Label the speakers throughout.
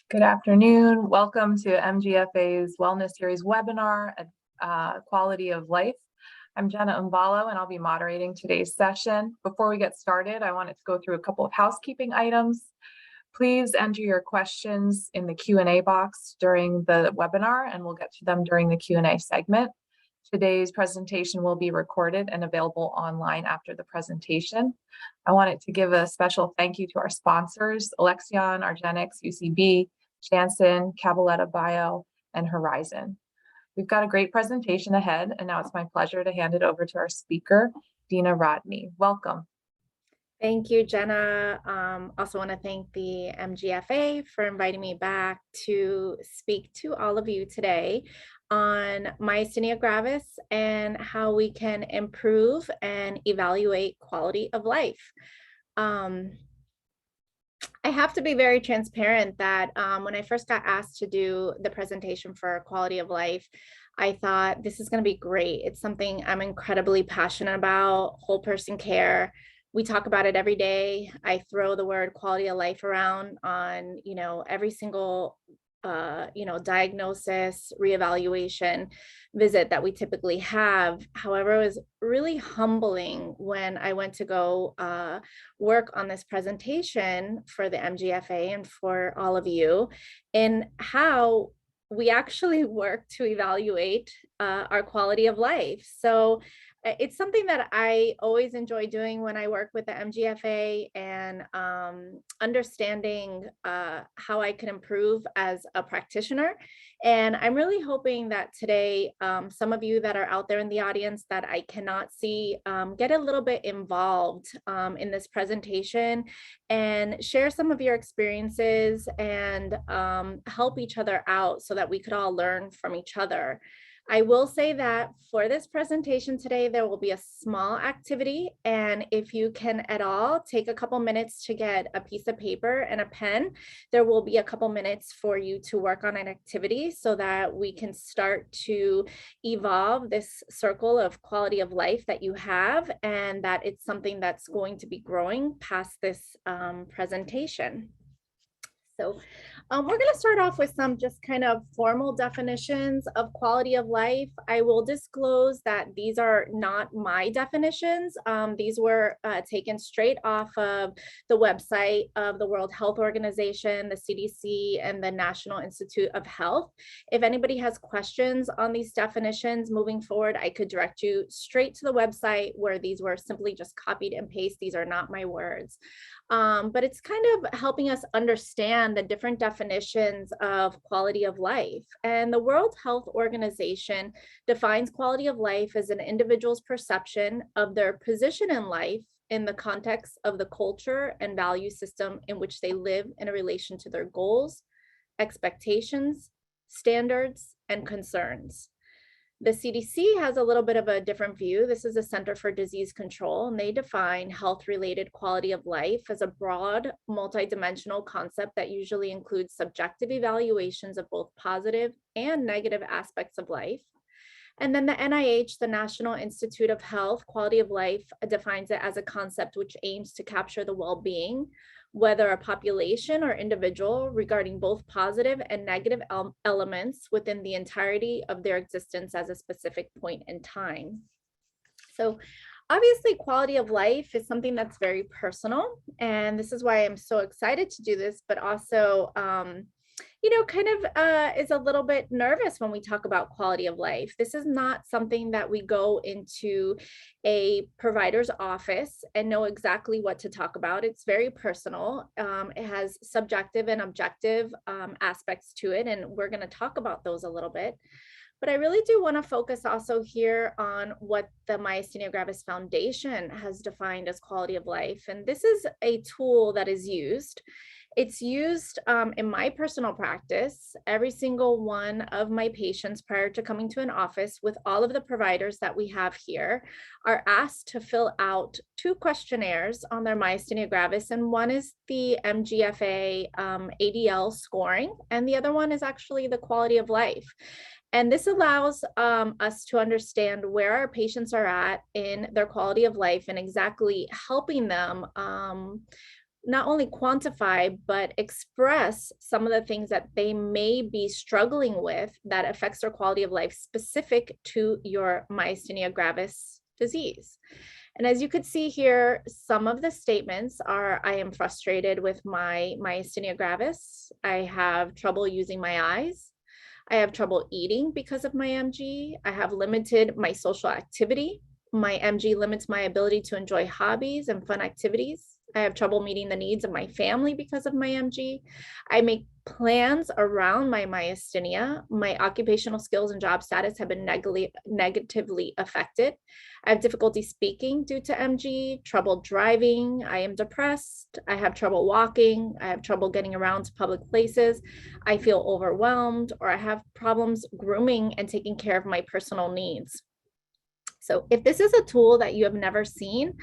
Speaker 1: Good afternoon. Welcome to MGFA's Wellness Series webinar, Quality of Life. I'm Jenna Umbalo, and I'll be moderating today's session. Before we get started, I wanted to go through a couple of housekeeping items. Please enter your questions in the Q&A box during the webinar, and we'll get to them during the Q&A segment. Today's presentation will be recorded and available online after the presentation. I wanted to give a special thank you to our sponsors, Alexion, argenx, UCB, Janssen, Cabaletta Bio, and Horizon. We've got a great presentation ahead, and now it's my pleasure to hand it over to our speaker, Deena Rodney. Welcome.
Speaker 2: Thank you, Jenna. Also want to thank the MGFA for inviting me back to speak to all of you today on myasthenia gravis and how we can improve and evaluate quality of life. I have to be very transparent that when I first got asked to do the presentation for quality of life, I thought this is going to be great. It's something I'm incredibly passionate about, whole person care. We talk about it every day. I throw the word quality of life around on, every single diagnosis, reevaluation visit that we typically have. However, it was really humbling when I went to go work on this presentation for the MGFA and for all of you, in how we actually work to evaluate our quality of life. So it's something that I always enjoy doing when I work with the MGFA, and understanding how I can improve as a practitioner. And I'm really hoping that today, some of you that are out there in the audience that I cannot see, get a little bit involved in this presentation and share some of your experiences and help each other out so that we could all learn from each other. I will say that for this presentation today, there will be a small activity, and if you can at all take a couple minutes to get a piece of paper and a pen, there will be a couple minutes for you to work on an activity so that we can start to evolve this circle of quality of life that you have, and that it's something that's going to be growing past this presentation. So we're going to start off with some just kind of formal definitions of quality of life. I will disclose that these are not my definitions. These were taken straight off of the website of the World Health Organization, the CDC, and the National Institute of Health. If anybody has questions on these definitions moving forward, I could direct you straight to the website where these were simply just copied and pasted. These are not my words. But it's kind of helping us understand the different definitions of quality of life. And the World Health Organization defines quality of life as an individual's perception of their position in life in the context of the culture and value system in which they live in relation to their goals, expectations, standards, and concerns. The CDC has a little bit of a different view. This is the Center for Disease Control, and they define health-related quality of life as a broad, multidimensional concept that usually includes subjective evaluations of both positive and negative aspects of life. And then the NIH, the National Institute of Health, quality of life defines it as a concept which aims to capture the well-being, whether a population or individual, regarding both positive and negative elements within the entirety of their existence as a specific point in time. So obviously, quality of life is something that's very personal, and this is why I'm so excited to do this, but also is a little bit nervous when we talk about quality of life. This is not something that we go into a provider's office and know exactly what to talk about. It's very personal. It has subjective and objective aspects to it, and we're going to talk about those a little bit. But I really do want to focus also here on what the Myasthenia Gravis Foundation has defined as quality of life. And this is a tool that is used. It's used in my personal practice. Every single one of my patients prior to coming to an office with all of the providers that we have here are asked to fill out 2 questionnaires on their myasthenia gravis. And one is the MGFA ADL scoring, and the other one is actually the quality of life. And this allows us to understand where our patients are at in their quality of life and exactly helping them not only quantify, but express some of the things that they may be struggling with that affects their quality of life specific to your myasthenia gravis disease. And as you could see here, some of the statements are, I am frustrated with my myasthenia gravis. I have trouble using my eyes. I have trouble eating because of my MG. I have limited my social activity. My MG limits my ability to enjoy hobbies and fun activities. I have trouble meeting the needs of my family because of my MG. I make plans around my myasthenia. My occupational skills and job status have been negatively affected. I have difficulty speaking due to MG, trouble driving. I am depressed. I have trouble walking. I have trouble getting around to public places. I feel overwhelmed, or I have problems grooming and taking care of my personal needs. So if this is a tool that you have never seen,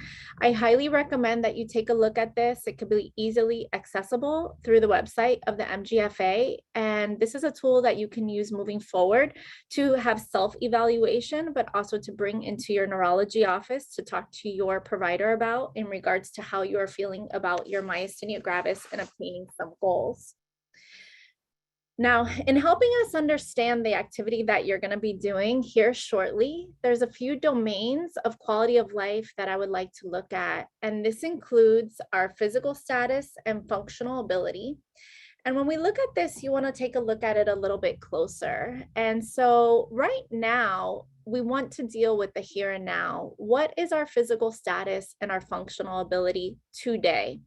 Speaker 2: I highly recommend that you take a look at this. It could be easily accessible through the website of the MGFA. And this is a tool that you can use moving forward to have self-evaluation, but also to bring into your neurology office to talk to your provider about in regards to how you are feeling about your myasthenia gravis and obtaining some goals. Now, in helping us understand the activity that you're going to be doing here shortly, there's a few domains of quality of life that I would like to look at. And this includes our physical status and functional ability. And when we look at this, you want to take a look at it a little bit closer. And so right now, we want to deal with the here and now. What is our physical status and our functional ability today?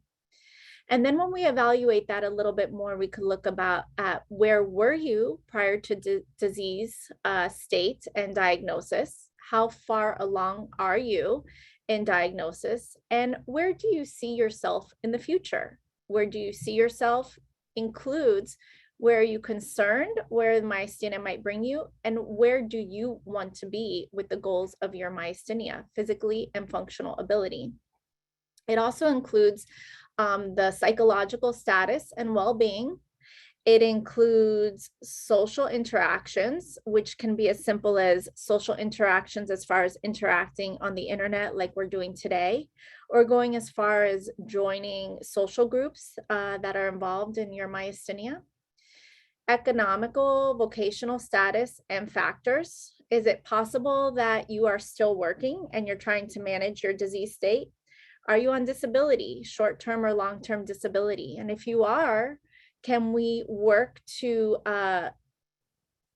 Speaker 2: And then when we evaluate that a little bit more, we could look at where were you prior to disease state and diagnosis? How far along are you in diagnosis? And where do you see yourself in the future? Where do you see yourself includes where are you concerned, where myasthenia might bring you, and where do you want to be with the goals of your myasthenia, physically and functional ability. It also includes the psychological status and well-being. It includes social interactions, which can be as simple as social interactions as far as interacting on the internet like we're doing today, or going as far as joining social groups that are involved in your myasthenia. Economical, vocational status and factors. Is it possible that you are still working and you're trying to manage your disease state? Are you on disability, short-term or long-term disability? And if you are, can we work to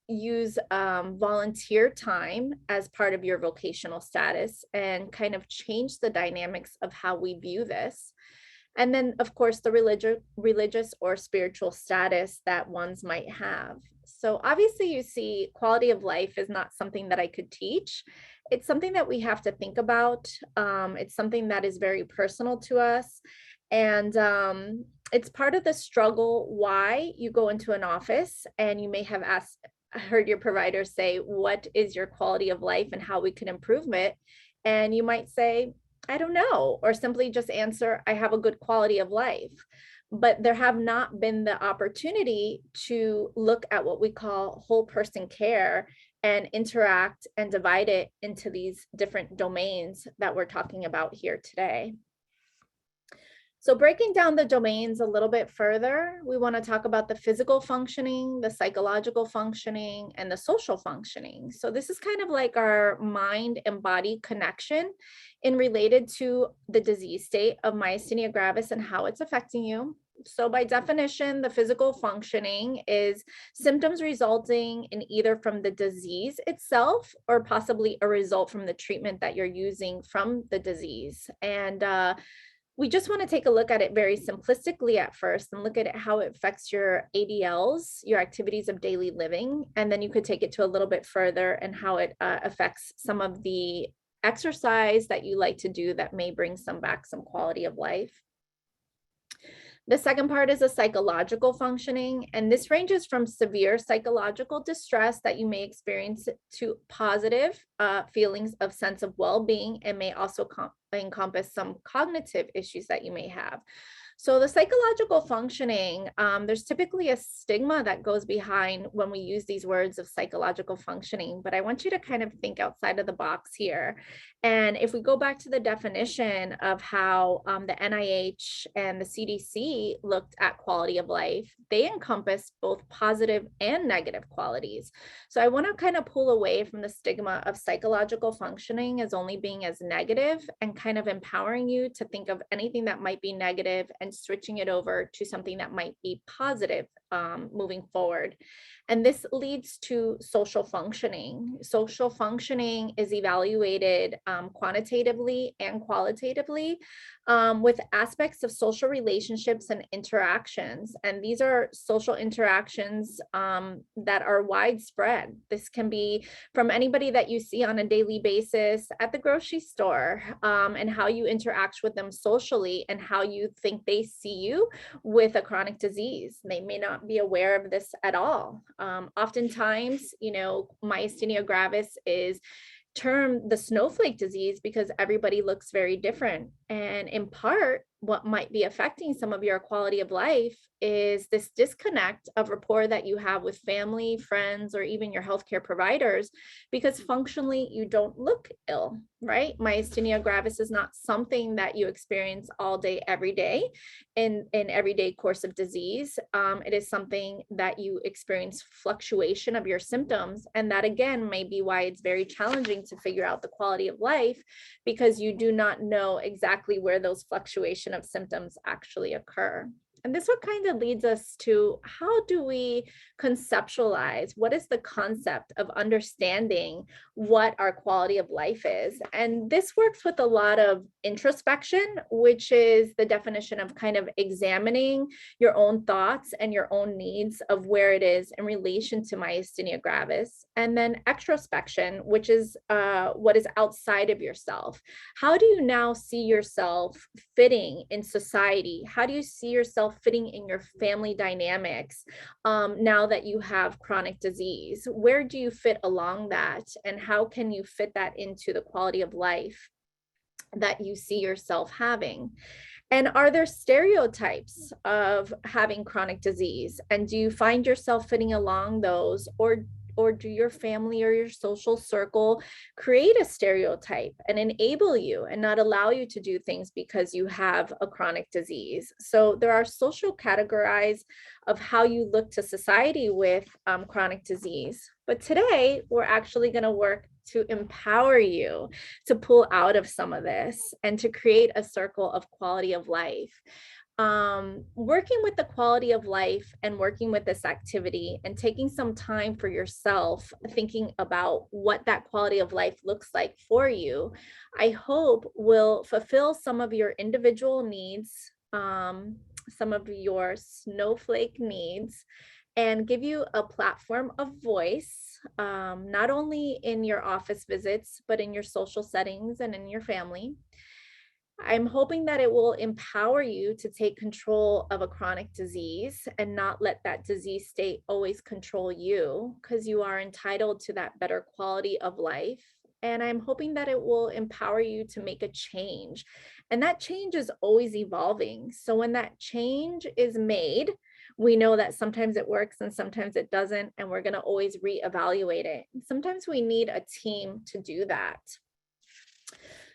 Speaker 2: use volunteer time as part of your vocational status and kind of change the dynamics of how we view this? And then, of course, the religious or spiritual status that ones might have. So obviously, you see, quality of life is not something that I could teach. It's something that we have to think about. It's something that is very personal to us. And it's part of the struggle why you go into an office and you may have heard your provider say, what is your quality of life and how we can improve it? And you might say, I don't know, or simply just answer, I have a good quality of life. But there have not been the opportunity to look at what we call whole person care and interact and divide it into these different domains that we're talking about here today. So breaking down the domains a little bit further, we want to talk about the physical functioning, the psychological functioning, and the social functioning. So this is kind of like our mind and body connection in related to the disease state of myasthenia gravis and how it's affecting you. So by definition, the physical functioning is symptoms resulting in either from the disease itself or possibly a result from the treatment that you're using from the disease. And we just want to take a look at it very simplistically at first and look at it, how it affects your ADLs, your activities of daily living. And then you could take it to a little bit further and how it affects some of the exercise that you like to do that may bring some quality of life. The second part is a psychological functioning, and this ranges from severe psychological distress that you may experience to positive feelings of sense of well-being, and may also encompass some cognitive issues that you may have. So the psychological functioning, there's typically a stigma that goes behind when we use these words of psychological functioning, but I want you to kind of think outside of the box here. And if we go back to the definition of how the NIH and the CDC looked at quality of life, they encompass both positive and negative qualities. So I want to kind of pull away from the stigma of psychological functioning as only being as negative and kind of empowering you to think of anything that might be negative and switching it over to something that might be positive moving forward. And this leads to social functioning. Social functioning is evaluated quantitatively and qualitatively with aspects of social relationships and interactions. And these are social interactions that are widespread. This can be from anybody that you see on a daily basis at the grocery store, and how you interact with them socially and how you think they see you with a chronic disease. They may not be aware of this at all. Oftentimes, myasthenia gravis is termed the snowflake disease because everybody looks very different. And in part, what might be affecting some of your quality of life is this disconnect of rapport that you have with family, friends, or even your healthcare providers, because functionally you don't look ill, right? Myasthenia gravis is not something that you experience all day, every day in everyday course of disease. It is something that you experience fluctuation of your symptoms. And that again, may be why it's very challenging to figure out the quality of life, because you do not know exactly where those fluctuation of symptoms actually occur. And this what kind of leads us to, how do we conceptualize what is the concept of understanding what our quality of life is? And this works with a lot of introspection, which is the definition of kind of examining your own thoughts and your own needs of where it is in relation to myasthenia gravis. And then extrospection, which is what is outside of yourself. How do you now see yourself fitting in society? How do you see yourself fitting in your family dynamics now that you have chronic disease? Where do you fit along that? And how can you fit that into the quality of life that you see yourself having? And are there stereotypes of having chronic disease? And do you find yourself fitting along those, or do your family or your social circle create a stereotype and enable you and not allow you to do things because you have a chronic disease? So there are social categories of how you look to society with chronic disease. But today, we're actually going to work to empower you to pull out of some of this and to create a circle of quality of life. Working with the quality of life and working with this activity and taking some time for yourself, thinking about what that quality of life looks like for you, I hope will fulfill some of your individual needs, some of your snowflake needs, and give you a platform of voice, not only in your office visits, but in your social settings and in your family. I'm hoping that it will empower you to take control of a chronic disease and not let that disease state always control you, because you are entitled to that better quality of life. And I'm hoping that it will empower you to make a change. And that change is always evolving. So when that change is made, we know that sometimes it works and sometimes it doesn't, and we're going to always reevaluate it. Sometimes we need a team to do that.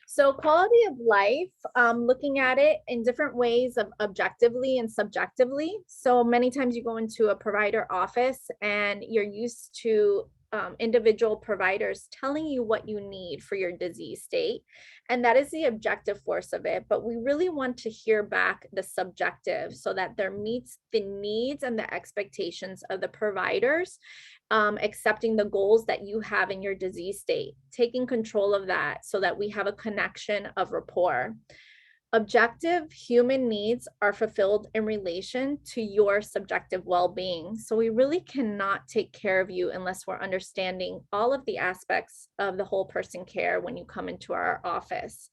Speaker 2: So quality of life, looking at it in different ways of objectively and subjectively. So many times you go into a provider office and you're used to individual providers telling you what you need for your disease state. And that is the objective force of it. But we really want to hear back the subjective so that there meets the needs and the expectations of the providers, accepting the goals that you have in your disease state, taking control of that so that we have a connection of rapport. Objective human needs are fulfilled in relation to your subjective well-being. So we really cannot take care of you unless we're understanding all of the aspects of the whole person care when you come into our office.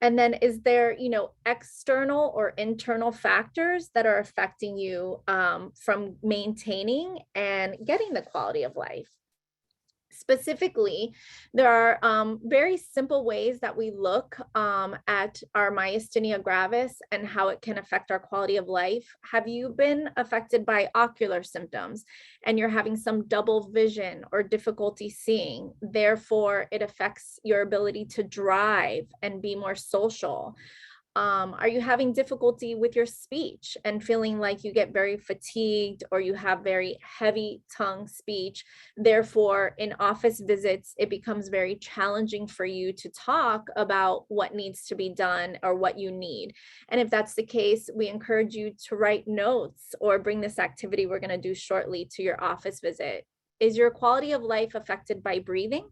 Speaker 2: And then is there, external or internal factors that are affecting you from maintaining and getting the quality of life? Specifically, there are very simple ways that we look at our myasthenia gravis and how it can affect our quality of life. Have you been affected by ocular symptoms and you're having some double vision or difficulty seeing? Therefore, it affects your ability to drive and be more social. Are you having difficulty with your speech and feeling like you get very fatigued or you have very heavy tongue speech? Therefore, in office visits, it becomes very challenging for you to talk about what needs to be done or what you need. And if that's the case, we encourage you to write notes or bring this activity we're going to do shortly to your office visit. Is your quality of life affected by breathing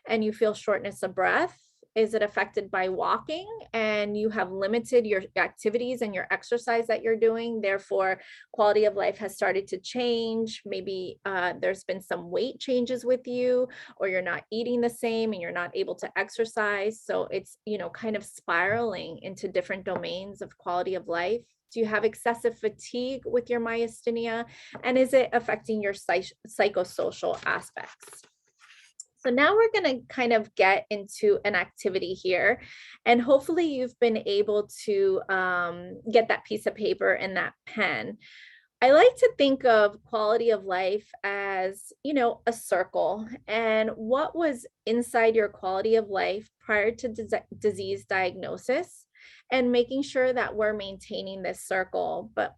Speaker 2: and you feel shortness of breath? Is it affected by walking and you have limited your activities and your exercise that you're doing? Therefore, quality of life has started to change. Maybe there's been some weight changes with you, or you're not eating the same and you're not able to exercise. So it's, kind of spiraling into different domains of quality of life. Do you have excessive fatigue with your myasthenia? And is it affecting your psychosocial aspects? So now we're going to kind of get into an activity here, and hopefully you've been able to get that piece of paper and that pen. I like to think of quality of life as, a circle, and what was inside your quality of life prior to disease diagnosis, and making sure that we're maintaining this circle. But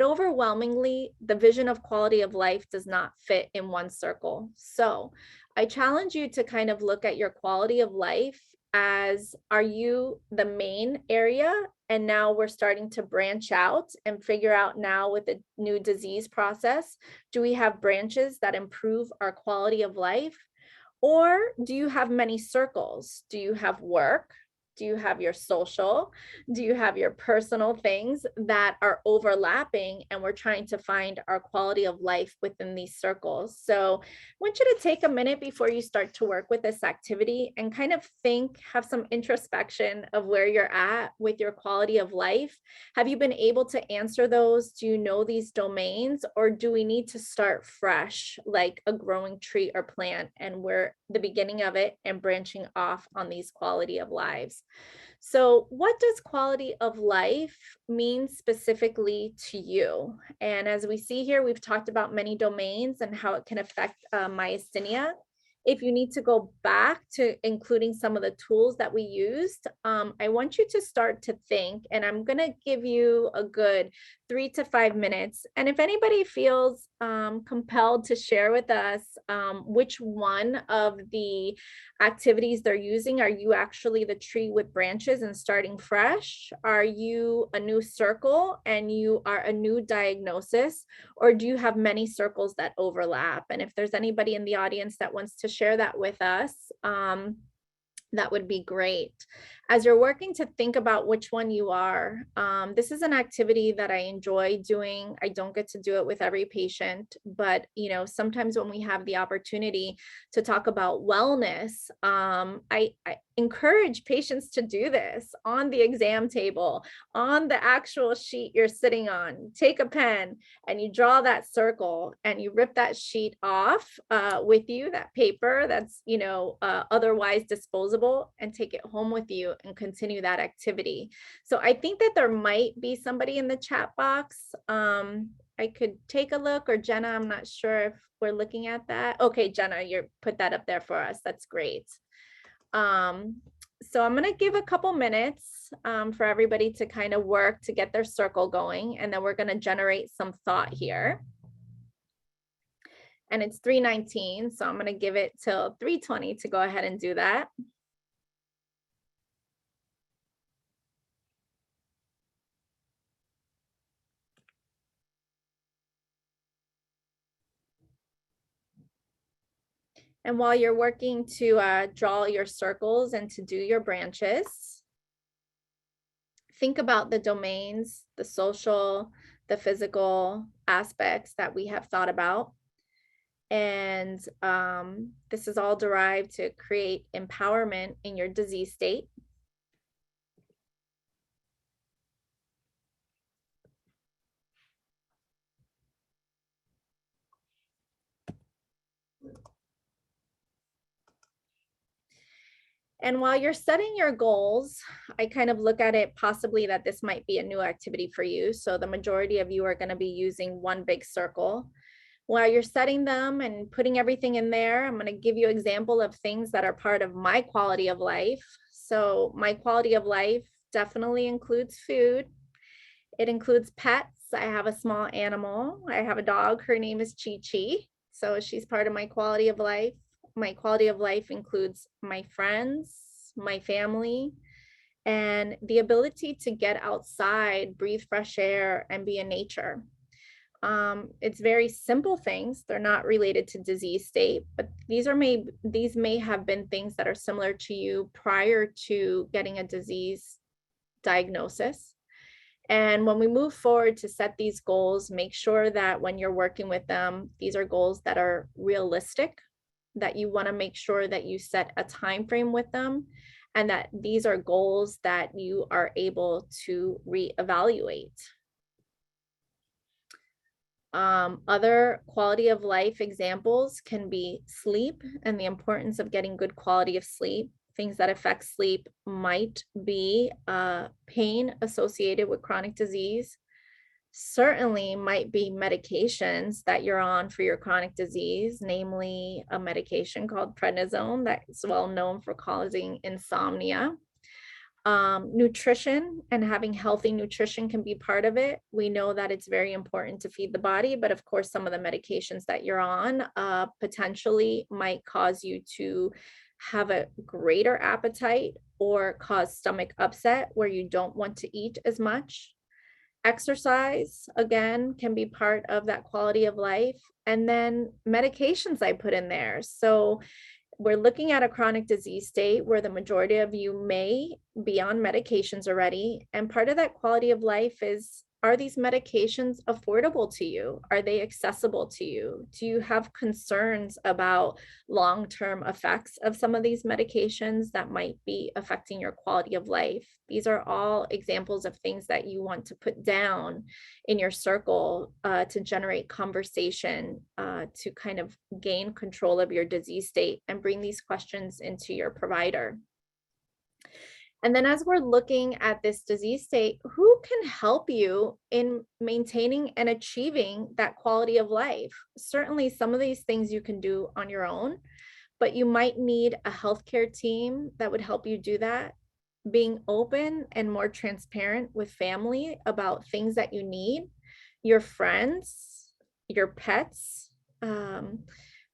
Speaker 2: overwhelmingly, the vision of quality of life does not fit in one circle. So I challenge you to kind of look at your quality of life as, are you the main area? And now we're starting to branch out and figure out now with the new disease process, do we have branches that improve our quality of life? Or do you have many circles? Do you have work? Do you have your social? Do you have your personal things that are overlapping, and we're trying to find our quality of life within these circles? So I want you to take a minute before you start to work with this activity and kind of think, have some introspection of where you're at with your quality of life. Have you been able to answer those? Do you know these domains, or do we need to start fresh like a growing tree or plant, and we're the beginning of it and branching off on these quality of lives? So what does quality of life mean specifically to you? And as we see here, we've talked about many domains and how it can affect myasthenia. If you need to go back to including some of the tools that we used, I want you to start to think, and I'm going to give you a good 3 to 5 minutes. And if anybody feels compelled to share with us which one of the activities they're using, are you actually the tree with branches and starting fresh? Are you a new circle and you are a new diagnosis? Or do you have many circles that overlap? And if there's anybody in the audience that wants to share that with us, that would be great. As you're working to think about which one you are, this is an activity that I enjoy doing. I don't get to do it with every patient, but sometimes when we have the opportunity to talk about wellness, I encourage patients to do this on the exam table, on the actual sheet you're sitting on. Take a pen and you draw that circle and you rip that sheet off with you, that paper that's otherwise disposable, and take it home with you and continue that activity. So I think that there might be somebody in the chat box. I could take a look, or Jenna, I'm not sure if we're looking at that. Okay, Jenna, you put that up there for us. That's great. So I'm going to give a couple minutes for everybody to kind of work to get their circle going, and then we're going to generate some thought here. And it's 3:19, so I'm going to give it till 3:20 to go ahead and do that. And while you're working to draw your circles and to do your branches, think about the domains, the social, the physical aspects that we have thought about. And this is all derived to create empowerment in your disease state. And while you're setting your goals, I kind of look at it possibly that this might be a new activity for you. So the majority of you are going to be using one big circle. While you're setting them and putting everything in there, I'm going to give you an example of things that are part of my quality of life. So my quality of life definitely includes food. It includes pets. I have a small animal. I have a dog. Her name is Chi Chi. So she's part of my quality of life. My quality of life includes my friends, my family, and the ability to get outside, breathe fresh air, and be in nature. It's very simple things. They're not related to disease state, but these may have been things that are similar to you prior to getting a disease diagnosis. And when we move forward to set these goals, make sure that when you're working with them, these are goals that are realistic, that you want to make sure that you set a time frame with them, and that these are goals that you are able to reevaluate. Other quality of life examples can be sleep and the importance of getting good quality of sleep. Things that affect sleep might be pain associated with chronic disease. Certainly might be medications that you're on for your chronic disease, namely a medication called prednisone that's well known for causing insomnia. Nutrition and having healthy nutrition can be part of it. We know that it's very important to feed the body, but of course, some of the medications that you're on potentially might cause you to have a greater appetite or cause stomach upset where you don't want to eat as much. Exercise, again, can be part of that quality of life. And then medications I put in there. So we're looking at a chronic disease state where the majority of you may be on medications already. And part of that quality of life is, are these medications affordable to you? Are they accessible to you? Do you have concerns about long-term effects of some of these medications that might be affecting your quality of life? These are all examples of things that you want to put down in your circle to generate conversation, to kind of gain control of your disease state and bring these questions into your provider. And then as we're looking at this disease state, who can help you in maintaining and achieving that quality of life? Certainly some of these things you can do on your own, but you might need a healthcare team that would help you do that. Being open and more transparent with family about things that you need, your friends, your pets,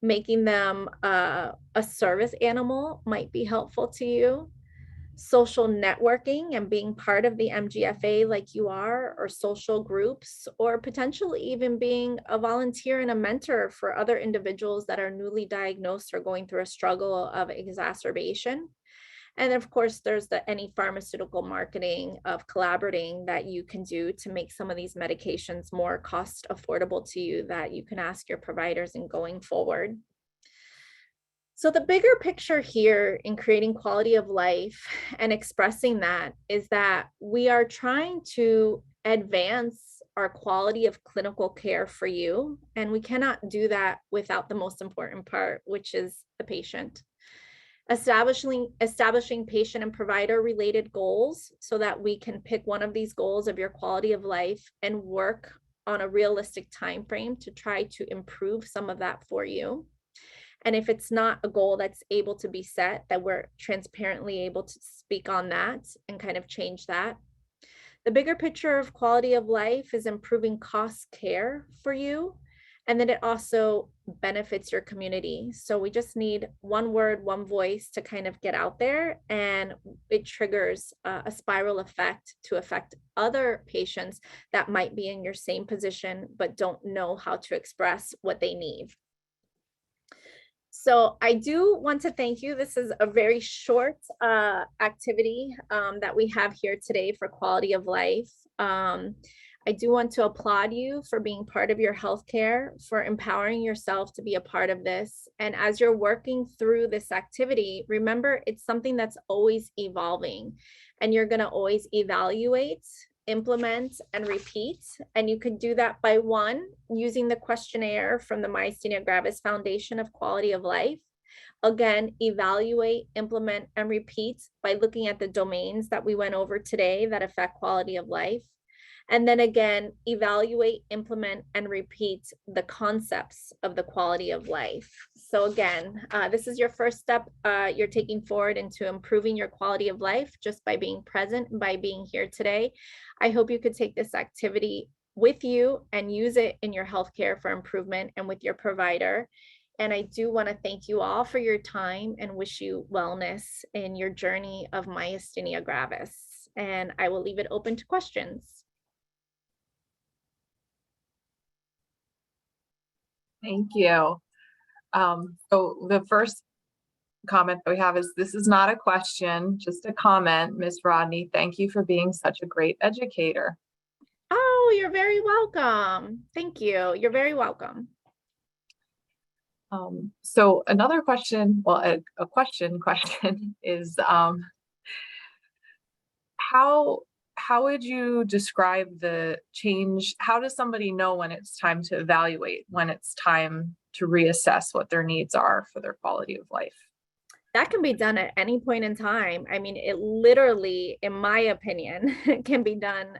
Speaker 2: making them a service animal might be helpful to you. Social networking and being part of the MGFA like you are, or social groups, or potentially even being a volunteer and a mentor for other individuals that are newly diagnosed or going through a struggle of exacerbation. And of course, there's any pharmaceutical marketing of collaborating that you can do to make some of these medications more cost affordable to you that you can ask your providers in going forward. So the bigger picture here in creating quality of life and expressing that is that we are trying to advance our quality of clinical care for you. And we cannot do that without the most important part, which is the patient. Establishing patient and provider related goals so that we can pick one of these goals of your quality of life and work on a realistic time frame to try to improve some of that for you. And if it's not a goal that's able to be set, that we're transparently able to speak on that and kind of change that. The bigger picture of quality of life is improving cost care for you. And then it also benefits your community. So we just need one word, one voice to kind of get out there, and it triggers a spiral effect to affect other patients that might be in your same position, but don't know how to express what they need. So I do want to thank you. This is a very short activity that we have here today for quality of life. I do want to applaud you for being part of your healthcare, for empowering yourself to be a part of this. And as you're working through this activity, remember it's something that's always evolving, and you're going to always evaluate, implement, and repeat. And you could do that by using the questionnaire from the Myasthenia Gravis Foundation of Quality of Life. Again, evaluate, implement, and repeat by looking at the domains that we went over today that affect quality of life. And then again, evaluate, implement, and repeat the concepts of the quality of life. So again, this is your first step you're taking forward into improving your quality of life just by being present, by being here today. I hope you could take this activity with you and use it in your healthcare for improvement and with your provider. And I do want to thank you all for your time and wish you wellness in your journey of myasthenia gravis. And I will leave it open to questions.
Speaker 1: Thank you. So the first comment that we have is, this is not a question, just a comment. Ms. Rodney, thank you for being such a great educator.
Speaker 2: Oh, you're very welcome. Thank you. You're very welcome.
Speaker 1: So another question, well, a question is, how would you describe the change? How does somebody know when it's time to evaluate, when it's time to reassess what their needs are for their quality of life?
Speaker 2: That can be done at any point in time. I mean, it literally, in my opinion, can be done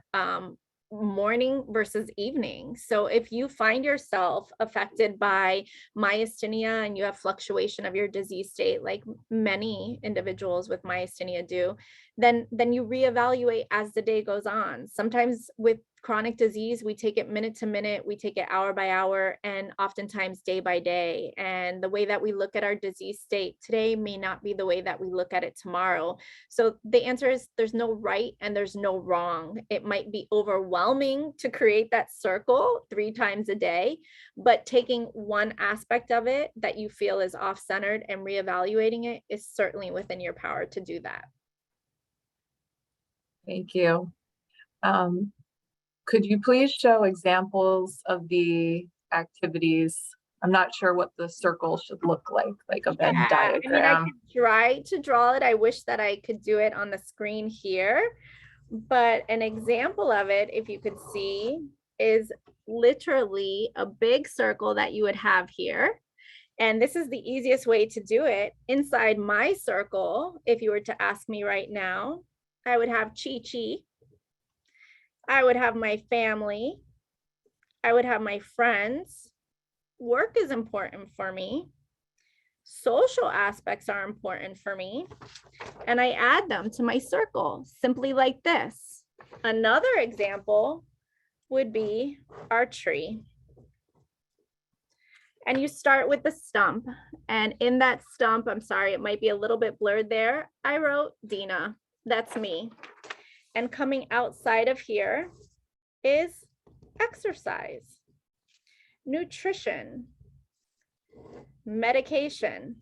Speaker 2: morning versus evening. So if you find yourself affected by myasthenia and you have fluctuation of your disease state, like many individuals with myasthenia do, then you reevaluate as the day goes on. Sometimes with chronic disease, we take it minute to minute, we take it hour by hour, and oftentimes day by day. And the way that we look at our disease state today may not be the way that we look at it tomorrow. So the answer is, there's no right and there's no wrong. It might be overwhelming to create that circle 3 times a day, but taking one aspect of it that you feel is off-centered and reevaluating it is certainly within your power to do that.
Speaker 1: Thank you. Could you please show examples of the activities? I'm not sure what the circle should look like a Venn diagram.
Speaker 2: I mean, I could try to draw it. I wish that I could do it on the screen here, but an example of it, if you could see, is literally a big circle that you would have here. And this is the easiest way to do it. Inside my circle, if you were to ask me right now, I would have Chi-Chi. I would have my family. I would have my friends. Work is important for me. Social aspects are important for me. And I add them to my circle simply like this. Another example would be our tree. And you start with the stump. And in that stump, I'm sorry, it might be a little bit blurred there, I wrote Deena. That's me. And coming outside of here is exercise, nutrition, medication.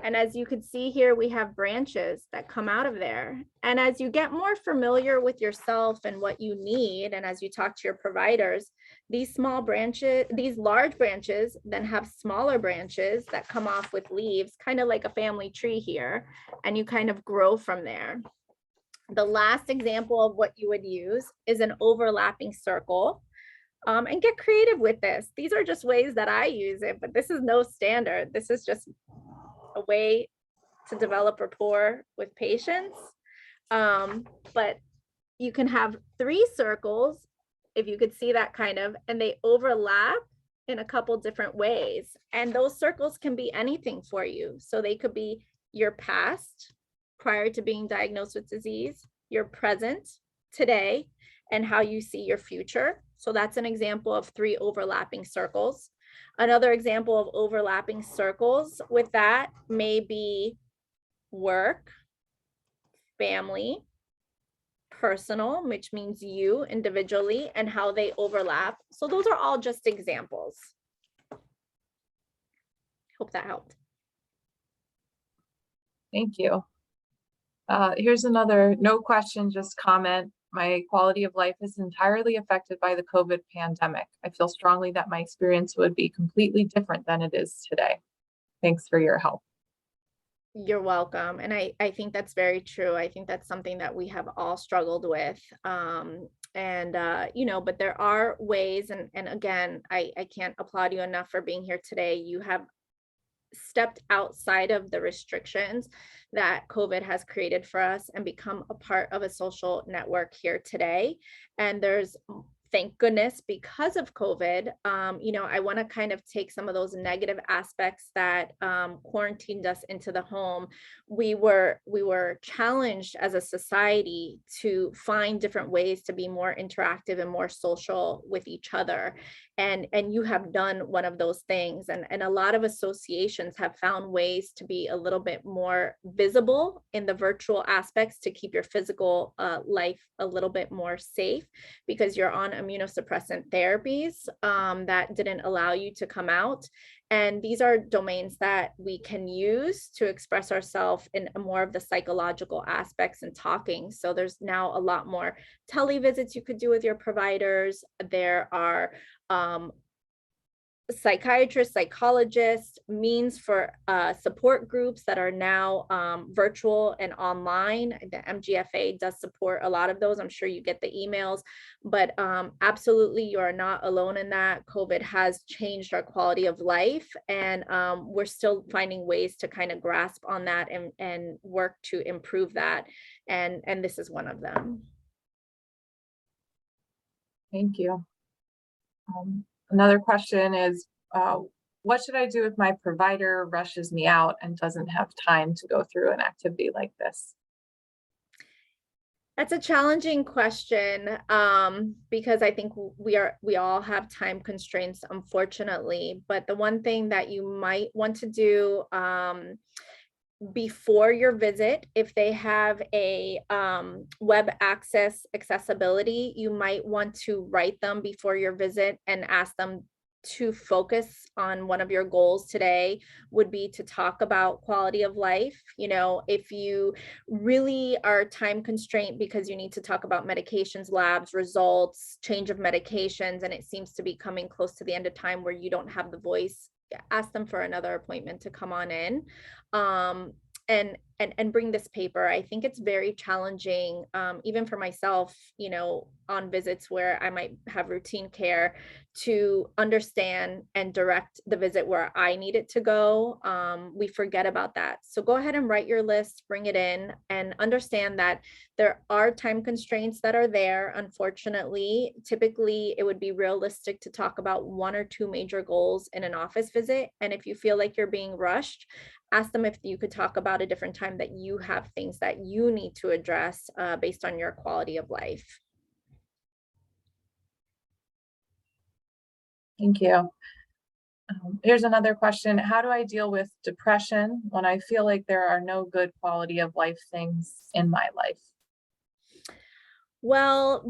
Speaker 2: And as you can see here, we have branches that come out of there. And as you get more familiar with yourself and what you need, and as you talk to your providers, these small branches, these large branches then have smaller branches that come off with leaves, kind of like a family tree here, and you kind of grow from there. The last example of what you would use is an overlapping circle. And get creative with this. These are just ways that I use it, but this is no standard. This is just a way to develop rapport with patients. But you can have 3 circles, if you could see that kind of, and they overlap in a couple different ways. And those circles can be anything for you. So they could be your past, prior to being diagnosed with disease, your present, today, and how you see your future. So that's an example of 3 overlapping circles. Another example of overlapping circles with that may be work, family, personal, which means you individually, and how they overlap. So those are all just examples. Hope that helped.
Speaker 1: Thank you. Here's another, no question, just comment. My quality of life is entirely affected by the COVID pandemic. I feel strongly that my experience would be completely different than it is today. Thanks for your help.
Speaker 2: You're welcome. And I think that's very true. I think that's something that we have all struggled with. You know, but there are ways, and again, I can't applaud you enough for being here today. You have stepped outside of the restrictions that COVID has created for us and become a part of a social network here today. And there's, thank goodness, because of COVID, I want to kind of take some of those negative aspects that quarantined us into the home. We were challenged as a society to find different ways to be more interactive and more social with each other. And you have done one of those things. And a lot of associations have found ways to be a little bit more visible in the virtual aspects to keep your physical life a little bit more safe, because you're on immunosuppressant therapies that didn't allow you to come out. And these are domains that we can use to express ourselves in more of the psychological aspects and talking. So there's now a lot more televisits you could do with your providers. There are psychiatrists, psychologists, means for support groups that are now virtual and online. The MGFA does support a lot of those. I'm sure you get the emails, but absolutely, you are not alone in that. COVID has changed our quality of life, and we're still finding ways to kind of grasp on that and work to improve that. And this is one of them.
Speaker 1: Thank you. Another question is, what should I do if my provider rushes me out and doesn't have time to go through an activity like this?
Speaker 2: That's a challenging question, because I think we all have time constraints, unfortunately. But the one thing that you might want to do before your visit, if they have a web accessibility, you might want to write them before your visit and ask them to focus on one of your goals today would be to talk about quality of life. If you really are time constrained because you need to talk about medications, labs, results, change of medications, and it seems to be coming close to the end of time where you don't have the voice, ask them for another appointment to come on in. And bring this paper. I think it's very challenging, even for myself, on visits where I might have routine care, to understand and direct the visit where I need it to go. We forget about that. So go ahead and write your list, bring it in, and understand that there are time constraints that are there. Unfortunately, typically it would be realistic to talk about 1 or 2 major goals in an office visit. And if you feel like you're being rushed, ask them if you could talk about a different time that you have things that you need to address based on your quality of life.
Speaker 1: Thank you. Here's another question. How do I deal with depression when I feel like there are no good quality of life things in my life?
Speaker 2: Well,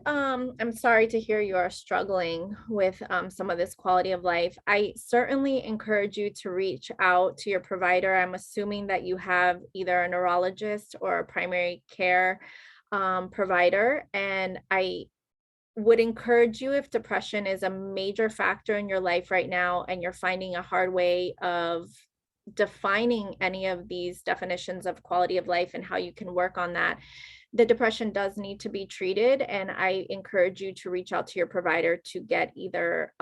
Speaker 2: I'm sorry to hear you are struggling with some of this quality of life. I certainly encourage you to reach out to your provider. I'm assuming that you have either a neurologist or a primary care provider. And I would encourage you, if depression is a major factor in your life right now and you're finding a hard way of defining any of these definitions of quality of life and how you can work on that, the depression does need to be treated. And I encourage you to reach out to your provider to get either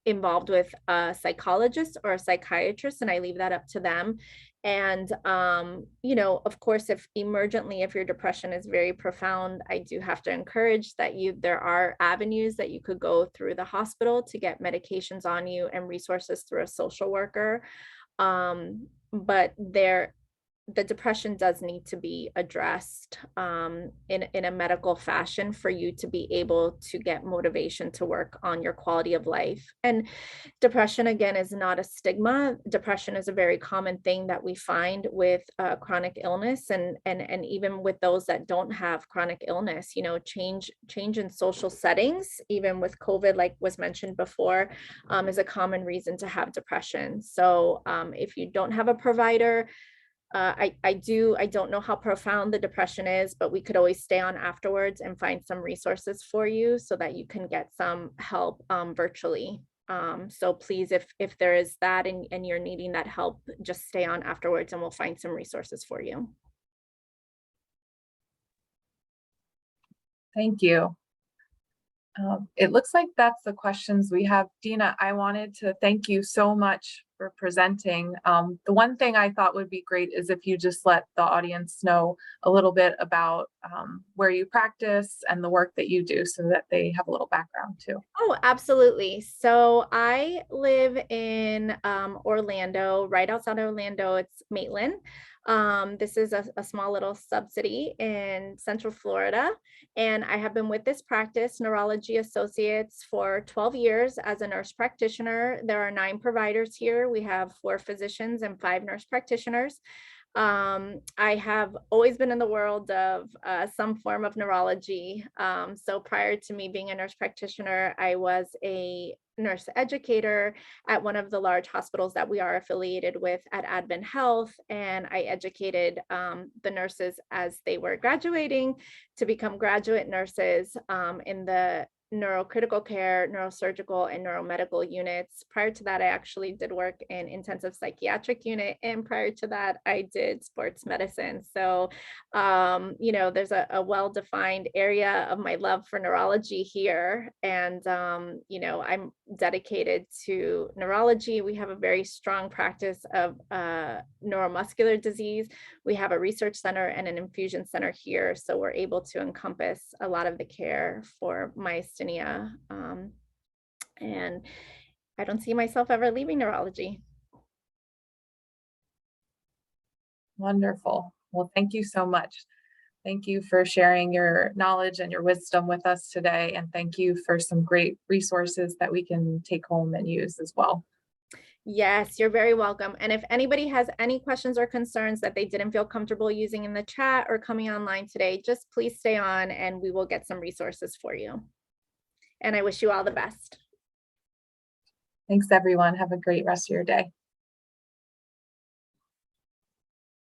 Speaker 2: involved with a psychologist or a psychiatrist, and I leave that up to them. And of course, if your depression is very profound, I do have to encourage that there are avenues that you could go through the hospital to get medications on you and resources through a social worker. But the depression does need to be addressed in a medical fashion for you to be able to get motivation to work on your quality of life. And depression, again, is not a stigma. Depression is a very common thing that we find with chronic illness, and even with those that don't have chronic illness. Change in social settings, even with COVID, like was mentioned before, is a common reason to have depression. So if you don't have a provider, I don't know how profound the depression is, but we could always stay on afterwards and find some resources for you so that you can get some help virtually. So please, if there is that and you're needing that help, just stay on afterwards and we'll find some resources for you.
Speaker 1: Thank you. It looks like that's the questions we have. Deena, I wanted to thank you so much for presenting. The one thing I thought would be great is if you just let the audience know a little bit about where you practice and the work that you do so that they have a little background too.
Speaker 2: Oh, absolutely. So I live in Orlando, right outside of Orlando. It's Maitland. This is a small little sub-city in Central Florida. And I have been with this practice, Neurology Associates, for 12 years as a nurse practitioner. There are 9 providers here. We have 4 physicians and 5 nurse practitioners. I have always been in the world of some form of neurology. So prior to me being a nurse practitioner, I was a nurse educator at one of the large hospitals that we are affiliated with at Advent Health. And I educated the nurses as they were graduating to become graduate nurses in the neurocritical care, neurosurgical, and neuromedical units. Prior to that, I actually did work in intensive psychiatric unit. And prior to that, I did sports medicine. So, there's a well-defined area of my love for neurology here. And, I'm dedicated to neurology. We have a very strong practice of neuromuscular disease. We have a research center and an infusion center here. So we're able to encompass a lot of the care for myasthenia. And I don't see myself ever leaving neurology.
Speaker 1: Wonderful. Well, thank you so much. Thank you for sharing your knowledge and your wisdom with us today. And thank you for some great resources that we can take home and use as well.
Speaker 2: Yes, you're very welcome. And if anybody has any questions or concerns that they didn't feel comfortable using in the chat or coming online today, just please stay on and we will get some resources for you. And I wish you all the best.
Speaker 1: Thanks, everyone. Have a great rest of your day.